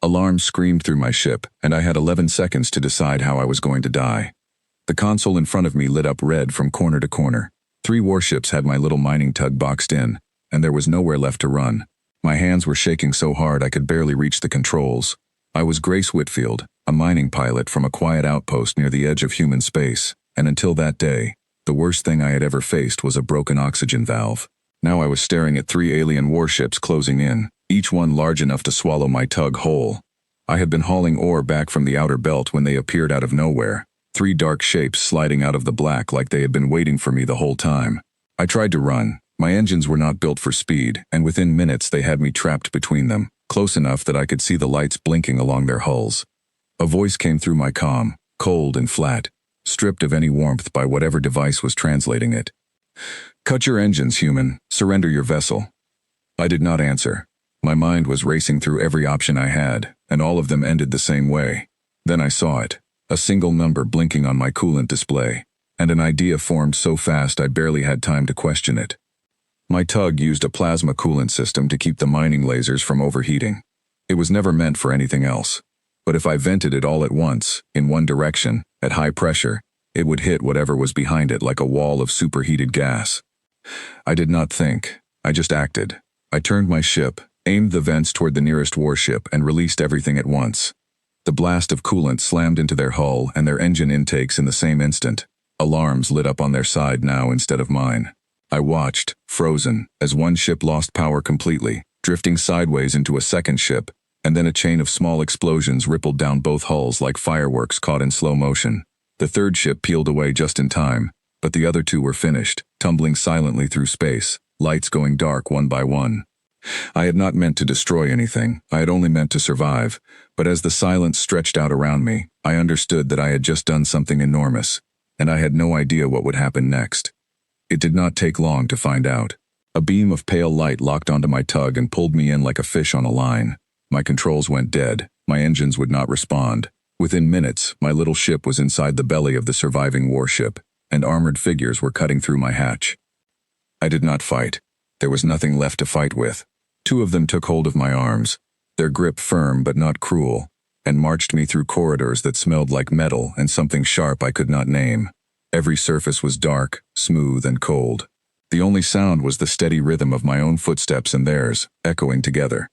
Alarms screamed through my ship, and I had 11 seconds to decide how I was going to die. The console in front of me lit up red from corner to corner. 3 warships had my little mining tug boxed in, and there was nowhere left to run. My hands were shaking so hard I could barely reach the controls. I was Grace Whitfield, a mining pilot from a quiet outpost near the edge of human space, and until that day, the worst thing I had ever faced was a broken oxygen valve. Now I was staring at 3 alien warships closing in, each one large enough to swallow my tug whole. I had been hauling ore back from the outer belt when they appeared out of nowhere, 3 dark shapes sliding out of the black like they had been waiting for me the whole time. I tried to run. My engines were not built for speed, and within minutes they had me trapped between them, close enough that I could see the lights blinking along their hulls. A voice came through my comm, cold and flat, stripped of any warmth by whatever device was translating it. "Cut your engines, human. Surrender your vessel." I did not answer. My mind was racing through every option I had, and all of them ended the same way. Then I saw it, a single number blinking on my coolant display, and an idea formed so fast I barely had time to question it. My tug used a plasma coolant system to keep the mining lasers from overheating. It was never meant for anything else. But if I vented it all at once, in one direction, at high pressure, it would hit whatever was behind it like a wall of superheated gas. I did not think. I just acted. I turned my ship, aimed the vents toward the nearest warship, and released everything at once. The blast of coolant slammed into their hull and their engine intakes in the same instant. Alarms lit up on their side now instead of mine. I watched, frozen, as one ship lost power completely, drifting sideways into a second ship, and then a chain of small explosions rippled down both hulls like fireworks caught in slow motion. The third ship peeled away just in time, but the other 2 were finished, tumbling silently through space, lights going dark one by one. I had not meant to destroy anything, I had only meant to survive, but as the silence stretched out around me, I understood that I had just done something enormous, and I had no idea what would happen next. It did not take long to find out. A beam of pale light locked onto my tug and pulled me in like a fish on a line. My controls went dead, my engines would not respond. Within minutes, my little ship was inside the belly of the surviving warship, and armored figures were cutting through my hatch. I did not fight. There was nothing left to fight with. 2 of them took hold of my arms, their grip firm but not cruel, and marched me through corridors that smelled like metal and something sharp I could not name. Every surface was dark, smooth, and cold. The only sound was the steady rhythm of my own footsteps and theirs, echoing together.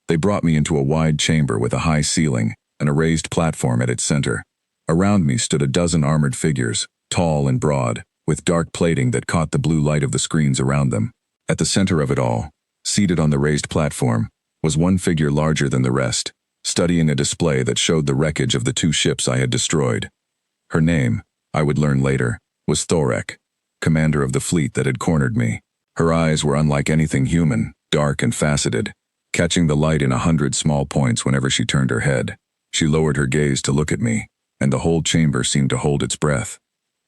They brought me into a wide chamber with a high ceiling and a raised platform at its center. Around me stood a dozen armored figures, tall and broad, with dark plating that caught the blue light of the screens around them. At the center of it all, seated on the raised platform, was one figure larger than the rest, studying a display that showed the wreckage of the 2 ships I had destroyed. Her name, I would learn later, was Thorek, commander of the fleet that had cornered me. Her eyes were unlike anything human, dark and faceted, catching the light in 100 small points whenever she turned her head. She lowered her gaze to look at me, and the whole chamber seemed to hold its breath.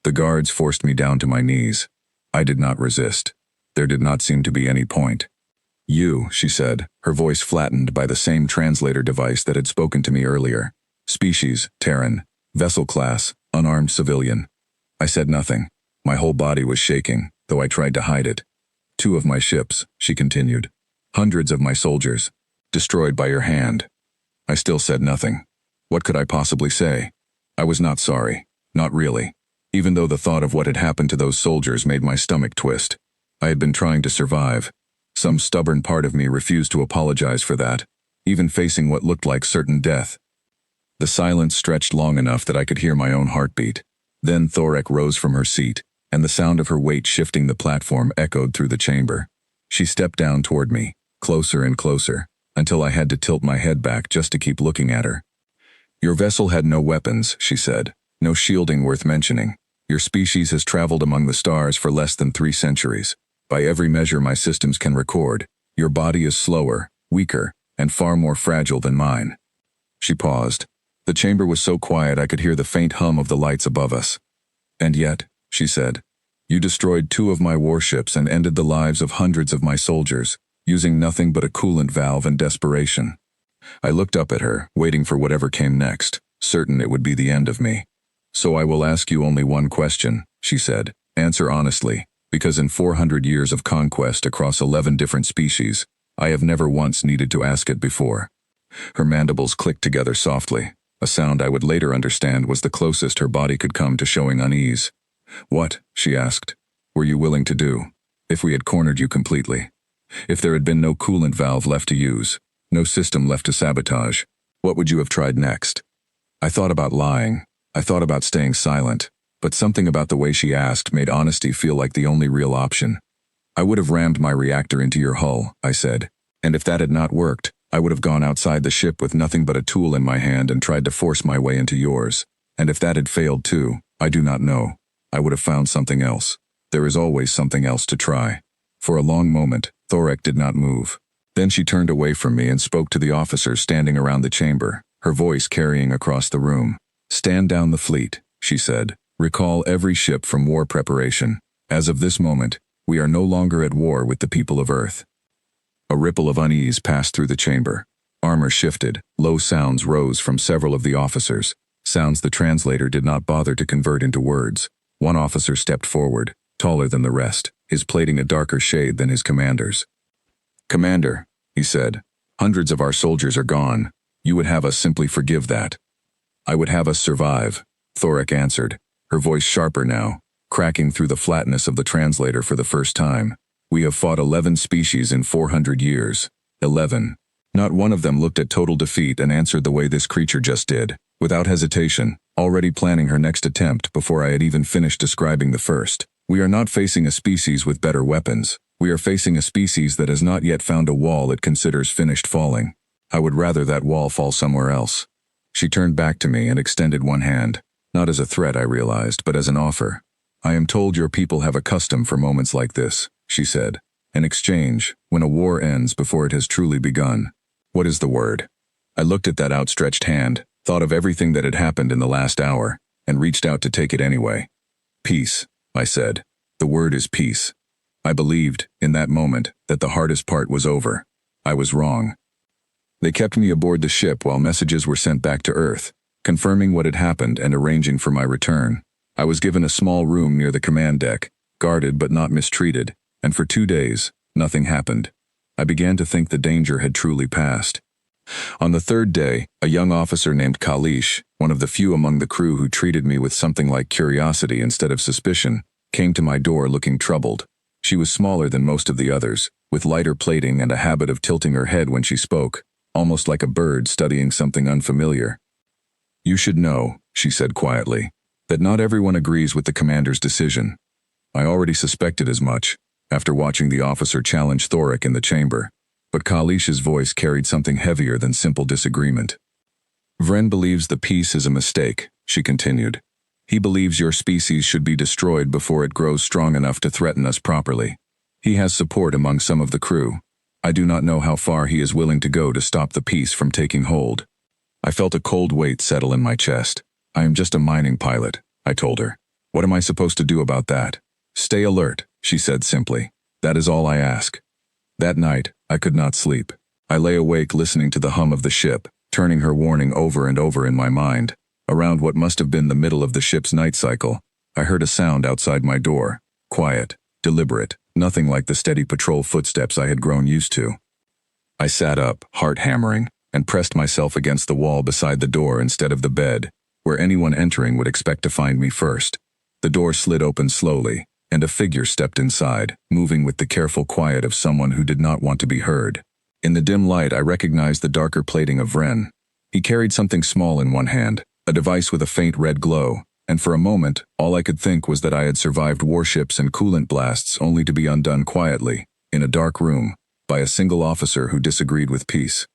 The guards forced me down to my knees. I did not resist. There did not seem to be any point. "You," she said, her voice flattened by the same translator device that had spoken to me earlier. "Species, Terran. Vessel class, unarmed civilian." I said nothing. My whole body was shaking, though I tried to hide it. "2 of my ships," she continued. "Hundreds of my soldiers. Destroyed by your hand." I still said nothing. What could I possibly say? I was not sorry. Not really. Even though the thought of what had happened to those soldiers made my stomach twist. I had been trying to survive. Some stubborn part of me refused to apologize for that, even facing what looked like certain death. The silence stretched long enough that I could hear my own heartbeat. Then Thorek rose from her seat, and the sound of her weight shifting the platform echoed through the chamber. She stepped down toward me, closer and closer, until I had to tilt my head back just to keep looking at her. "Your vessel had no weapons," she said, "no shielding worth mentioning. Your species has traveled among the stars for less than 3 centuries. By every measure my systems can record, your body is slower, weaker, and far more fragile than mine." She paused. The chamber was so quiet I could hear the faint hum of the lights above us. "And yet," she said, "you destroyed 2 of my warships and ended the lives of hundreds of my soldiers, using nothing but a coolant valve and desperation." I looked up at her, waiting for whatever came next, certain it would be the end of me. "So I will ask you only one question," she said. "Answer honestly, because in 400 years of conquest across 11 different species, I have never once needed to ask it before. Her mandibles clicked together softly, a sound I would later understand was the closest her body could come to showing unease. "What," she asked, "were you willing to do? If we had cornered you completely? If there had been no coolant valve left to use, no system left to sabotage, what would you have tried next?" I thought about lying. I thought about staying silent, but something about the way she asked made honesty feel like the only real option. "I would have rammed my reactor into your hull," I said, "and if that had not worked, I would have gone outside the ship with nothing but a tool in my hand and tried to force my way into yours. And if that had failed too, I do not know. I would have found something else. There is always something else to try." For a long moment, Thorek did not move. Then she turned away from me and spoke to the officers standing around the chamber, her voice carrying across the room. "Stand down the fleet," she said. "Recall every ship from war preparation. As of this moment, we are no longer at war with the people of Earth." A ripple of unease passed through the chamber. Armor shifted, low sounds rose from several of the officers, sounds the translator did not bother to convert into words. One officer stepped forward, taller than the rest, his plating a darker shade than his commander's. "Commander," he said, "hundreds of our soldiers are gone. You would have us simply forgive that." "I would have us survive," Thorek answered, her voice sharper now, cracking through the flatness of the translator for the first time. "We have fought 11 species in 400 years. 11. Not one of them looked at total defeat and answered the way this creature just did, without hesitation, already planning her next attempt before I had even finished describing the first. We are not facing a species with better weapons. We are facing a species that has not yet found a wall it considers finished falling. I would rather that wall fall somewhere else." She turned back to me and extended one hand, not as a threat, I realized, but as an offer. "I am told your people have a custom for moments like this," she said. "An exchange, when a war ends before it has truly begun. What is the word?" I looked at that outstretched hand, thought of everything that had happened in the last hour, and reached out to take it anyway. "Peace," I said. "The word is peace." I believed, in that moment, that the hardest part was over. I was wrong. They kept me aboard the ship while messages were sent back to Earth, confirming what had happened and arranging for my return. I was given a small room near the command deck, guarded but not mistreated, and for 2 days, nothing happened. I began to think the danger had truly passed. On the 3rd day, a young officer named Kalish, one of the few among the crew who treated me with something like curiosity instead of suspicion, came to my door looking troubled. She was smaller than most of the others, with lighter plating and a habit of tilting her head when she spoke, almost like a bird studying something unfamiliar. "You should know," she said quietly, "that not everyone agrees with the commander's decision. I already suspected as much, after watching the officer challenge Thorek in the chamber, but Kalish's voice carried something heavier than simple disagreement. "Vren believes the peace is a mistake," she continued. "He believes your species should be destroyed before it grows strong enough to threaten us properly. He has support among some of the crew. I do not know how far he is willing to go to stop the peace from taking hold." I felt a cold weight settle in my chest. "I am just a mining pilot," I told her. "What am I supposed to do about that?" "Stay alert," she said simply. "That is all I ask." That night, I could not sleep. I lay awake listening to the hum of the ship, turning her warning over and over in my mind. Around what must have been the middle of the ship's night cycle, I heard a sound outside my door. Quiet, deliberate, nothing like the steady patrol footsteps I had grown used to. I sat up, heart hammering, and pressed myself against the wall beside the door instead of the bed, where anyone entering would expect to find me first. The door slid open slowly, and a figure stepped inside, moving with the careful quiet of someone who did not want to be heard. In the dim light, I recognized the darker plating of Vren. He carried something small in one hand, a device with a faint red glow, and for a moment, all I could think was that I had survived warships and coolant blasts only to be undone quietly, in a dark room, by a single officer who disagreed with peace.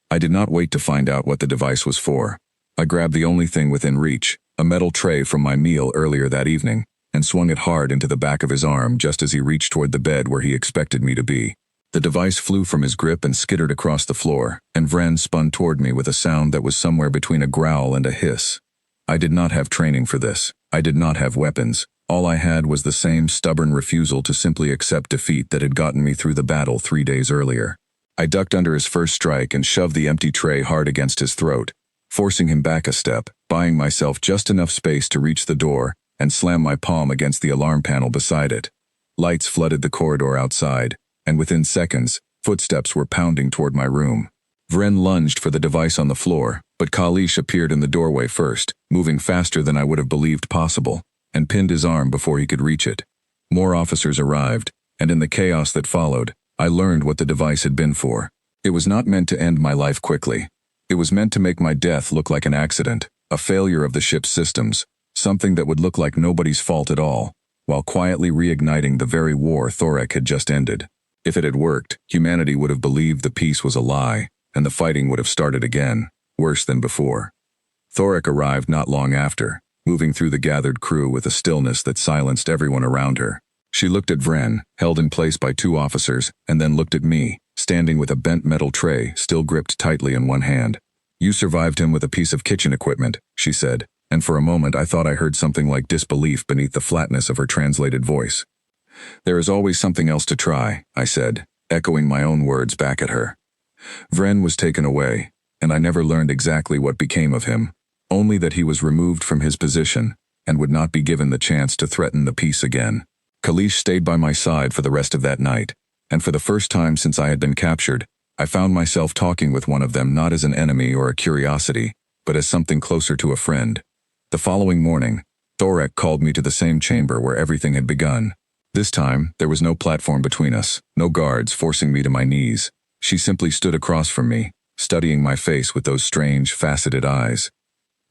I did not wait to find out what the device was for. I grabbed the only thing within reach, a metal tray from my meal earlier that evening, and swung it hard into the back of his arm just as he reached toward the bed where he expected me to be. The device flew from his grip and skittered across the floor, and Vren spun toward me with a sound that was somewhere between a growl and a hiss. I did not have training for this. I did not have weapons. All I had was the same stubborn refusal to simply accept defeat that had gotten me through the battle 3 days earlier. I ducked under his first strike and shoved the empty tray hard against his throat, forcing him back a step, buying myself just enough space to reach the door and slam my palm against the alarm panel beside it. Lights flooded the corridor outside, and within seconds, footsteps were pounding toward my room. Vren lunged for the device on the floor, but Kalish appeared in the doorway first, moving faster than I would have believed possible, and pinned his arm before he could reach it. More officers arrived, and in the chaos that followed, I learned what the device had been for. It was not meant to end my life quickly. It was meant to make my death look like an accident, a failure of the ship's systems, something that would look like nobody's fault at all, while quietly reigniting the very war Thorek had just ended. If it had worked, humanity would have believed the peace was a lie, and the fighting would have started again, worse than before. Thorek arrived not long after, moving through the gathered crew with a stillness that silenced everyone around her. She looked at Vren, held in place by 2 officers, and then looked at me, standing with a bent metal tray still gripped tightly in one hand. "You survived him with a piece of kitchen equipment," she said, and for a moment I thought I heard something like disbelief beneath the flatness of her translated voice. "There is always something else to try," I said, echoing my own words back at her. Vren was taken away, and I never learned exactly what became of him, only that he was removed from his position and would not be given the chance to threaten the peace again. Kalish stayed by my side for the rest of that night, and for the first time since I had been captured, I found myself talking with one of them not as an enemy or a curiosity, but as something closer to a friend. The following morning, Thorek called me to the same chamber where everything had begun. This time, there was no platform between us, no guards forcing me to my knees. She simply stood across from me, studying my face with those strange, faceted eyes.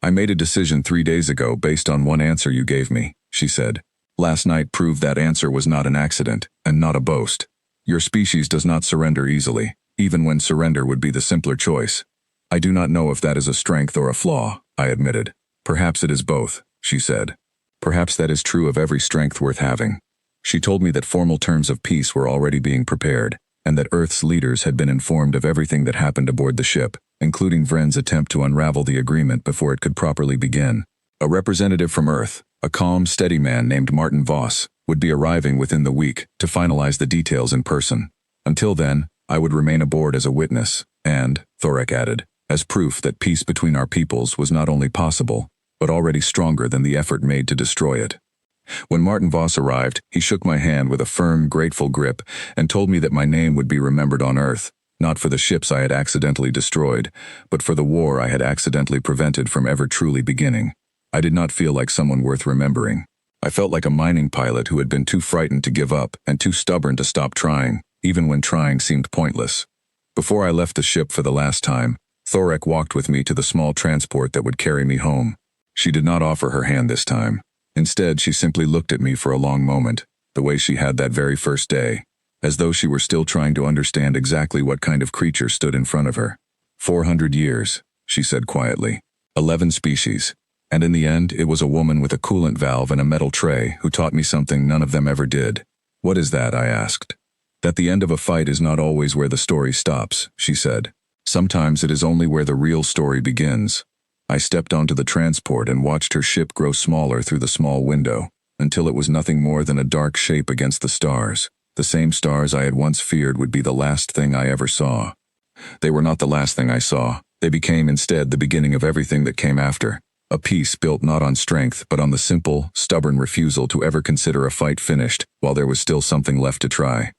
"I made a decision 3 days ago based on one answer you gave me," she said. "Last night proved that answer was not an accident, and not a boast. Your species does not surrender easily, even when surrender would be the simpler choice. I do not know if that is a strength or a flaw," I admitted. "Perhaps it is both," she said. "Perhaps that is true of every strength worth having." She told me that formal terms of peace were already being prepared, and that Earth's leaders had been informed of everything that happened aboard the ship, including Vren's attempt to unravel the agreement before it could properly begin. A representative from Earth, a calm, steady man named Martin Voss, would be arriving within the week to finalize the details in person. Until then, I would remain aboard as a witness, and, Thorek added, as proof that peace between our peoples was not only possible, but already stronger than the effort made to destroy it. When Martin Voss arrived, he shook my hand with a firm, grateful grip and told me that my name would be remembered on Earth, not for the ships I had accidentally destroyed, but for the war I had accidentally prevented from ever truly beginning. I did not feel like someone worth remembering. I felt like a mining pilot who had been too frightened to give up and too stubborn to stop trying, even when trying seemed pointless. Before I left the ship for the last time, Thorek walked with me to the small transport that would carry me home. She did not offer her hand this time. Instead, she simply looked at me for a long moment, the way she had that very first day, as though she were still trying to understand exactly what kind of creature stood in front of her. 400 years, she said quietly. 11 species. And in the end, it was a woman with a coolant valve and a metal tray who taught me something none of them ever did. "What is that?" I asked. "That the end of a fight is not always where the story stops," she said. "Sometimes it is only where the real story begins." I stepped onto the transport and watched her ship grow smaller through the small window, until it was nothing more than a dark shape against the stars, the same stars I had once feared would be the last thing I ever saw. They were not the last thing I saw. They became instead the beginning of everything that came after. A peace built not on strength but on the simple, stubborn refusal to ever consider a fight finished while there was still something left to try.